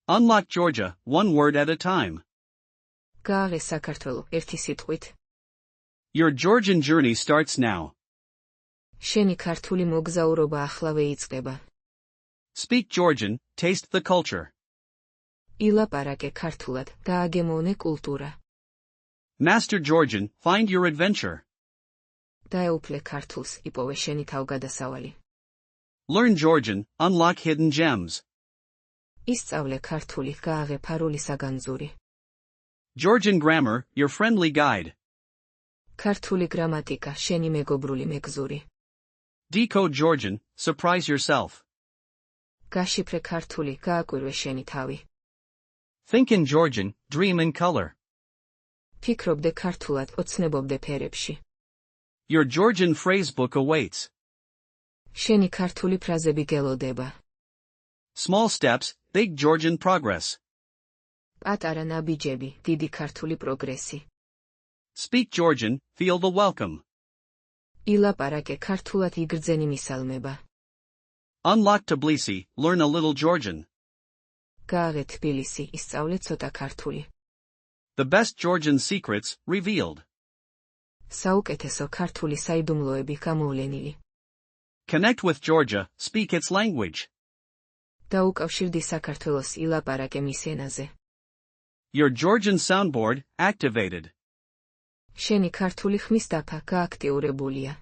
Unlock Georgia, one word at a time. გააღე საქართველო, ერთი სიტყვით. Your Georgian journey starts now. შენი ქართული მოგზაურობა ახლავე იწყება. Speak Georgian, taste the culture. ილაპარაკე ქართულად, დააგემოვნე კულტურა. Master Georgian, find your adventure. დაეუფლე ქართულს, იპოვე შენი თავგადასავალი. Learn Georgian, unlock hidden gems. ისწავლე ქართული, გააღე ფარული საგანძური. Georgian grammar, your friendly guide. ქართული გრამატიკა, შენი მეგობრული მეგზური. Decode Georgian, surprise yourself. გაშიფრე ქართული, გააკვირვე შენი თავი. Think in Georgian, dream in color. ფიქრობდე ქართულად, ოცნებობდე ფერებში. Your Georgian phrasebook awaits. შენი ქართული ფრაზები გელოდება. Small steps, big Georgian progress. პატარა ნაბიჯები, დიდი ქართული პროგრესი. Speak Georgian, feel the welcome. ილაპარაკე ქართულად, იგრძენი მისალმება. Unlock Tbilisi, learn a little Georgian. გააღე თბილისი, ისწავლე ცოტა ქართული. The best Georgian secrets, revealed. საუკეთესო ქართული საიდუმლოები გამოვლენილი. Connect with Georgia, speak its language. დაუკავშირდი საქართველოს, ილაპარაკე მის ენაზე. Your Georgian soundboard, activated. შენი ქართული ხმის დაფა გააქტიურებულია.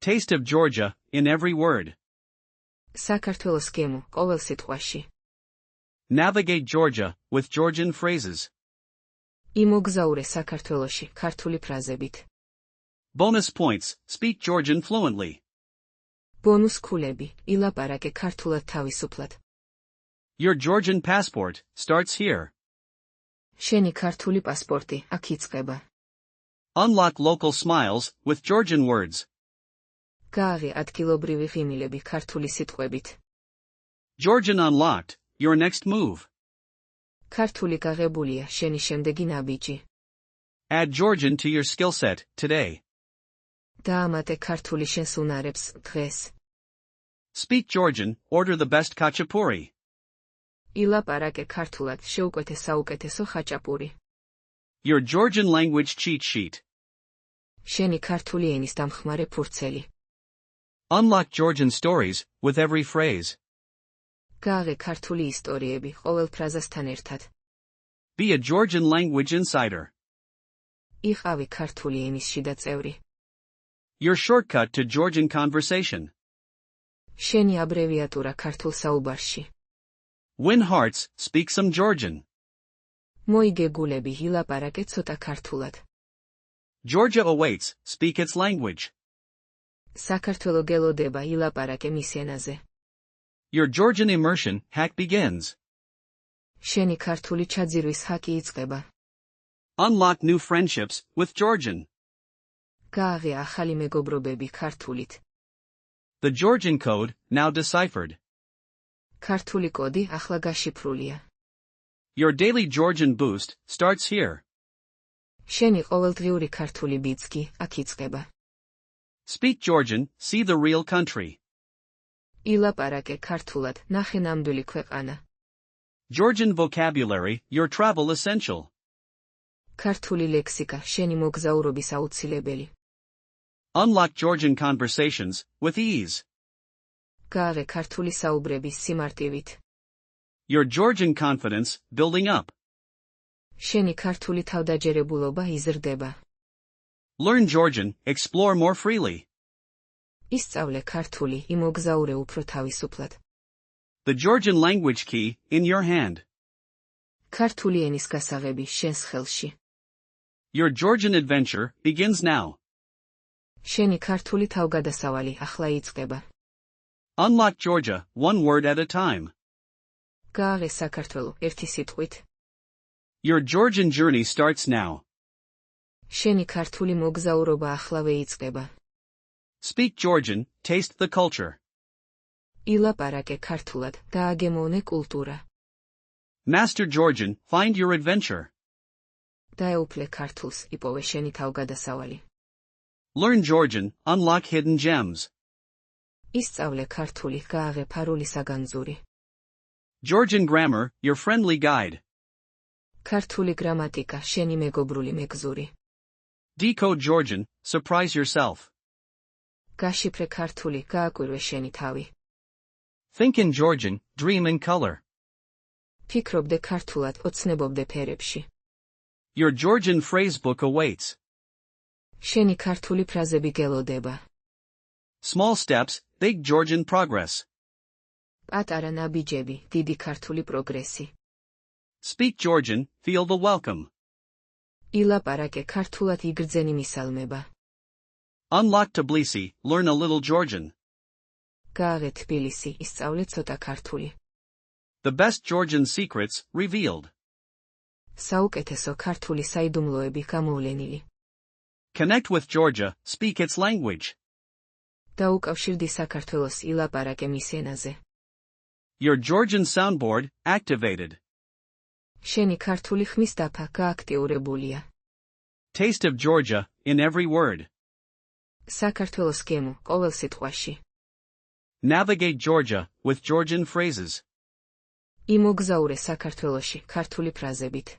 Taste of Georgia, in every word. საქართველოს გემო, ყოველ სიტყვაში. Navigate Georgia, with Georgian phrases. იმოგზაურე საქართველოში, ქართული ფრაზებით. Bonus points, speak Georgian fluently. ბონუს ქულები, ილაპარაკე ქართულად თავისუფლად. Your Georgian passport, starts here. შენი ქართული პასპორტი, აქ იწყება. Unlock local smiles, with Georgian words. გააღე ადგილობრივი ღიმილები ქართული სიტყვებით. Georgian unlocked, your next move. ქართული გაღებულია, შენი შემდეგი ნაბიჯი. Add Georgian to your skill set, today. დაამატე ქართული შენს უნარებს, დღეს. Speak Georgian, order the best khachapuri. ილაპარაკე ქართულად, შეუკვეთე საუკეთესო ხაჭაპური. Your Georgian language cheat sheet. შენი ქართული ენის დამხმარე ფურცელი. Unlock Georgian stories, with every phrase. გააღე ქართული ისტორიები, ყოველ ფრაზასთან ერთად. Be a Georgian language insider. იყავი ქართული ენის შიდა წევრი. Your shortcut to Georgian conversation. შენი აბრევიატურა ქართულ საუბარში. Win hearts, speak some Georgian. მოიგე გულები, ილაპარაკე ცოტა ქართულად. Georgia awaits, speak its language. საქართველო გელოდება, ილაპარაკე მის ენაზე. Your Georgian immersion hack begins. შენი ქართული ჩაძირვის ჰაკი იწყება. Unlock new friendships, with Georgian. გააღე ახალი მეგობრობები ქართულით. The Georgian code, now deciphered. ქართული კოდი ახლა გაშიფრულია. Your daily Georgian boost, starts here. შენი ყოველდღიური ქართული ბიძგი, აქ იწყება. Speak Georgian, see the real country. ილაპარაკე ქართულად, ნახე ნამდვილი ქვეყანა. Georgian vocabulary, your travel essential. ქართული ლექსიკა, შენი მოგზაურობის აუცილებელი. Unlock Georgian conversations, with ease. გააღე ქართული საუბრების სიმარტივით. Your Georgian confidence, building up. შენი ქართული თავდაჯერებულობა იზრდება. Learn Georgian, explore more freely. ისწავლე ქართული, იმოგზაურე უფრო თავისუფლად. The Georgian language key, in your hand. ქართული ენის გასაღები, შენს ხელში. Your Georgian adventure, begins now. შენი ქართული თავგადასავალი, ახლა იწყება. Unlock Georgia, one word at a time. გააღე საქართველო, ერთი სიტყვით. Your Georgian journey starts now. შენი ქართული მოგზაურობა ახლავე იწყება. Speak Georgian, taste the culture. ილაპარაკე ქართულად, დააგემოვნე კულტურა. Master Georgian, find your adventure. დაეუფლე ქართულს, იპოვე შენი თავგადასავალი. Learn Georgian, unlock hidden gems. ისწავლე ქართული, გააღე ფარული საგანძური. Georgian grammar, your friendly guide. ქართული გრამატიკა, შენი მეგობრული მეგზური. Decode Georgian, surprise yourself. გაშიფრე ქართული, გააკვირვე შენი თავი. Think in Georgian, dream in color. ფიქრობდე ქართულად, ოცნებობდე ფერებში. Your Georgian phrasebook awaits. შენი ქართული ფრაზები გელოდება. Small steps, big Georgian progress. პატარა ნაბიჯები, დიდი ქართული პროგრესი. Speak Georgian, feel the welcome. ილაპარაკე ქართულად, იგრძენი მისალმება. Unlock Tbilisi, learn a little Georgian. გააღე თბილისი, ისწავლე ცოტა ქართული. The best Georgian secrets, revealed. საუკეთესო ქართული საიდუმლოები გამოვლენილი. Connect with Georgia, speak its language. დაუკავშირდი საქართველოს, ილაპარაკე მის ენაზე. Your Georgian soundboard, activated. შენი ქართული ხმის დაფა გააქტიურებულია. Taste of Georgia, in every word. საქართველოს გემო, ყოველ სიტყვაში. Navigate Georgia, with Georgian phrases. იმოგზაურე საქართველოში, ქართული ფრაზებით.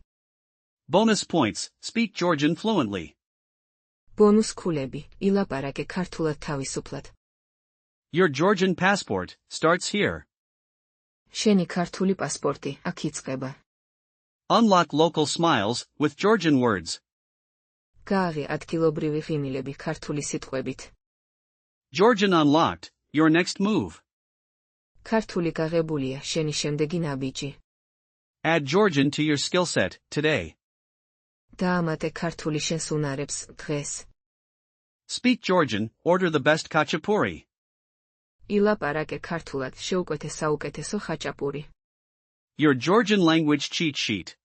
Bonus points, speak Georgian fluently. ბონუს ქულები, ილაპარაკე ქართულად თავისუფლად. Your Georgian passport, starts here. შენი ქართული პასპორტი, აქ იწყება. Unlock local smiles, with Georgian words. გააღე ადგილობრივი ღიმილები ქართული სიტყვებით. Georgian unlocked, your next move. ქართული გაღებულია, შენი შემდეგი ნაბიჯი. Add Georgian to your skill set, today. დაამატე ქართული შენს უნარებს, დღეს. Speak Georgian, order the best khachapuri. ილაპარაკე ქართულად, შეუკვეთე საუკეთესო ხაჭაპური. Your Georgian language cheat sheet.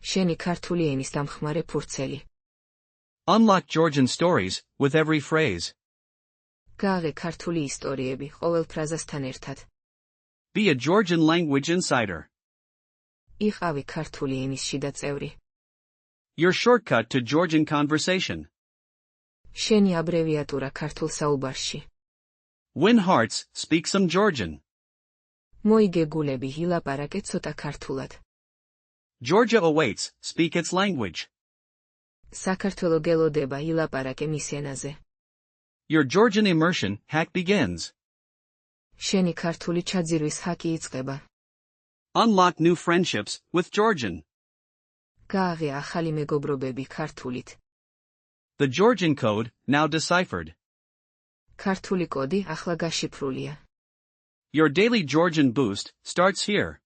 შენი ქართული ენის დამხმარე ფურცელი. Unlock Georgian stories, with every phrase. გააღე ქართული ისტორიები, ყოველ ფრაზასთან ერთად. Be a Georgian language insider. იყავი ქართული ენის შიდა წევრი. Your shortcut to Georgian conversation. შენი აბრევიატურა ქართულ საუბარში. Win hearts, speak some Georgian. მოიგე გულები, ილაპარაკე ცოტა ქართულად. Georgia awaits, speak its language. საქართველო გელოდება, ილაპარაკე მის ენაზე. Your Georgian immersion hack begins. შენი ქართული ჩაძირვის ჰაკი იწყება. Unlock new friendships, with Georgian. გააღე ახალი მეგობრობები ქართულით. The Georgian code, now deciphered. ქართული კოდი ახლა გაშიფრულია. Your daily Georgian boost, starts here.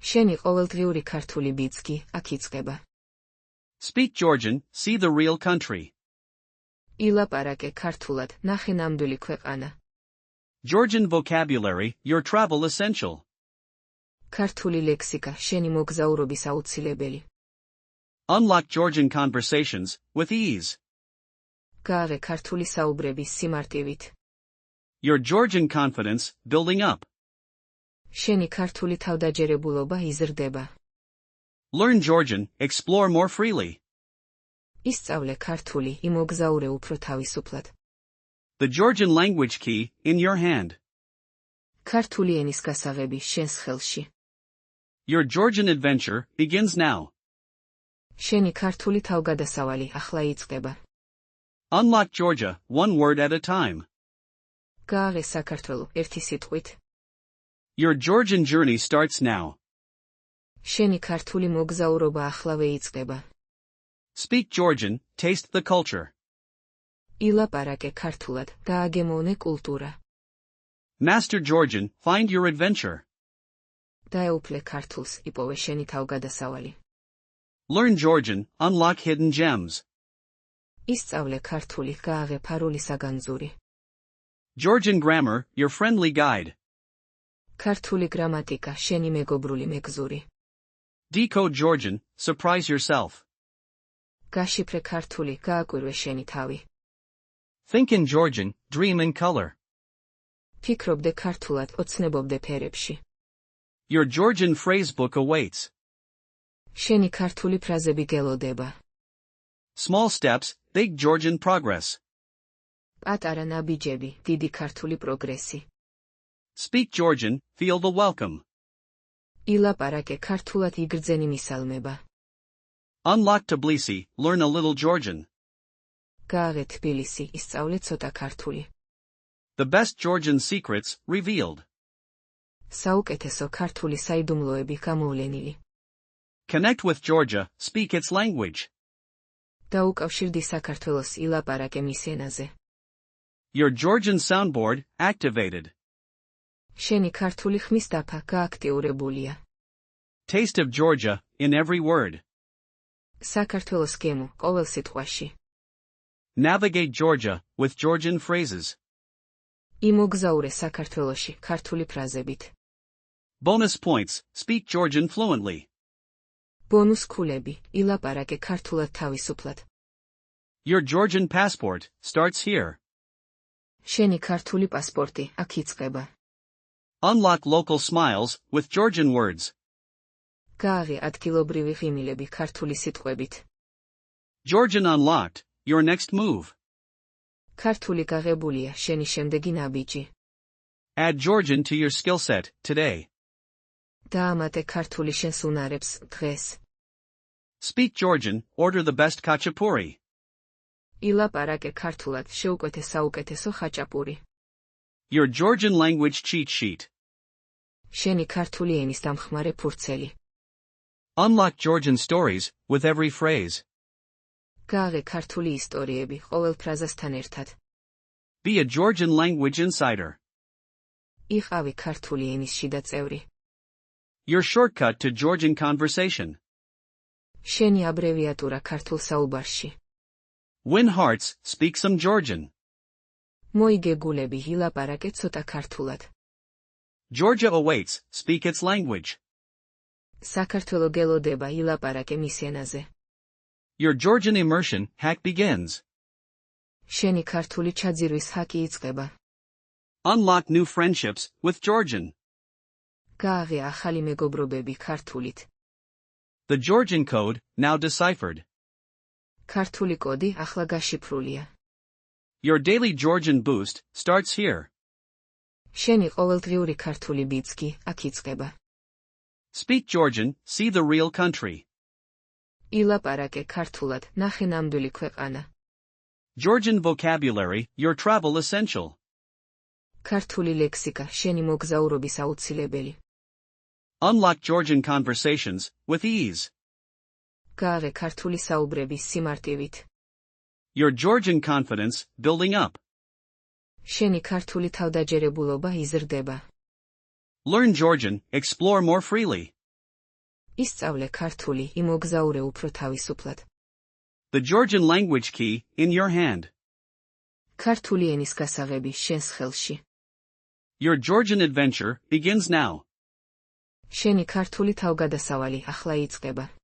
შენი ყოველდღიური ქართული ბიძგი, აქ იწყება. Speak Georgian, see the real country. ილაპარაკე ქართულად, ნახე ნამდვილი ქვეყანა. Georgian vocabulary, your travel essential. ქართული ლექსიკა, შენი მოგზაურობის აუცილებელი. Unlock Georgian conversations, with ease. გააღე ქართული საუბრების სიმარტივით. Your Georgian confidence, building up. შენი ქართული თავდაჯერებულობა იზრდება. Learn Georgian, explore more freely. ისწავლე ქართული, იმოგზაურე უფრო თავისუფლად. The Georgian language key, in your hand. ქართული ენის გასაღები შენს ხელში. Your Georgian adventure, begins now. შენი ქართული თავგადასავალი ახლა იწყება. Unlock Georgia, one word at a time. გააღე საქართველო, ერთი სიტყვით. Your Georgian journey starts now. შენი ქართული მოგზაურობა ახლავე იწყება. Speak Georgian, taste the culture. ილაპარაკე ქართულად, დააგემოვნე კულტურა. Master Georgian, find your adventure. დაეუფლე ქართულს, იპოვე შენი თავგადასავალი. Learn Georgian, unlock hidden gems. ისწავლე ქართული, გააღე ფარული საგანძური. Georgian grammar, your friendly guide. ქართული გრამატიკა, შენი მეგობრული მეგზური. Decode Georgian, surprise yourself. გაშიფრე ქართული, გააკვირვე შენი თავი. Think in Georgian, dream in color. ფიქრობდე ქართულად, ოცნებობდე ფერებში. Your Georgian phrasebook awaits. შენი ქართული ფრაზები გელოდება. Small steps, big Georgian progress. პატარა ნაბიჯები, დიდი ქართული პროგრესი. Speak Georgian, feel the welcome. ილაპარაკე ქართულად იგრძენი მისალმება. Unlock Tbilisi, learn a little Georgian. გააღე თბილისი, ისწავლე ცოტა ქართული. The best Georgian secrets, revealed. საუკეთესო ქართული საიდუმლოები გამოვლენილი. Connect with Georgia, speak its language. დაუკავშირდი საქართველოს ილაპარაკე მის ენაზე. Your Georgian soundboard, activated. შენი ქართული ხმის დაფა გააქტიურებულია. Taste of Georgia, in every word. საქართველოს გემო, ყოველ სიტყვაში. Navigate Georgia, with Georgian phrases. იმოგზაურე საქართველოში, ქართული ფრაზებით. Bonus points, speak Georgian fluently. ბონუს ქულები, ილაპარაკე ქართულად თავისუფლად. Your Georgian passport, starts here. შენი ქართული პასპორტი, აქ იწყება. Unlock local smiles, with Georgian words. გააღე ადგილობრივი ღიმილები ქართული სიტყვებით. Georgian unlocked, your next move. ქართული გაღებულია, შენი შემდეგი ნაბიჯი. Add Georgian to your skill set, today. დაამატე ქართული შენს უნარებს, დღეს. Speak Georgian, order the best khachapuri. ილაპარაკე ქართულად, შეუკვეთე საუკეთესო ხაჭაპური. Your Georgian language cheat sheet. შენი ქართული ენის დამხმარე ფურცელი. Unlock Georgian stories, with every phrase. გააღე ქართული ისტორიები, ყოველ ფრაზასთან ერთად. Be a Georgian language insider. იყავი ქართული ენის შიდა წევრი. Your shortcut to Georgian conversation. შენი აბრევიატურა ქართულ საუბარში. Win hearts, speak some Georgian. მოიგე გულები, ილაპარაკე ცოტა ქართულად. Georgia awaits, speak its language. საქართველო გელოდება, ილაპარაკე მის ენაზე. Your Georgian immersion hack begins. შენი ქართული ჩაძირვის ჰაკი იწყება. Unlock new friendships, with Georgian. გააღე ახალი მეგობრობები ქართულით. The Georgian code, now deciphered. ქართული კოდი ახლა გაშიფრულია. Your daily Georgian boost, starts here. შენი ყოველდღიური ქართული ბიძგი, აქ იწყება. Speak Georgian, see the real country. ილაპარაკე ქართულად, ნახე ნამდვილი ქვეყანა. Georgian vocabulary, your travel essential. ქართული ლექსიკა, შენი მოგზაურობის აუცილებელი. Unlock Georgian conversations, with ease. გააღე ქართული საუბრების სიმარტივით. Your Georgian confidence, building up. შენი ქართული თავდაჯერებულობა იზრდება. Learn Georgian, explore more freely. ისწავლე ქართული, იმოგზაურე უფრო თავისუფლად. The Georgian language key, in your hand. ქართული ენის გასაღები შენს ხელში. Your Georgian adventure, begins now. შენი ქართული თავგადასავალი ახლა იწყება.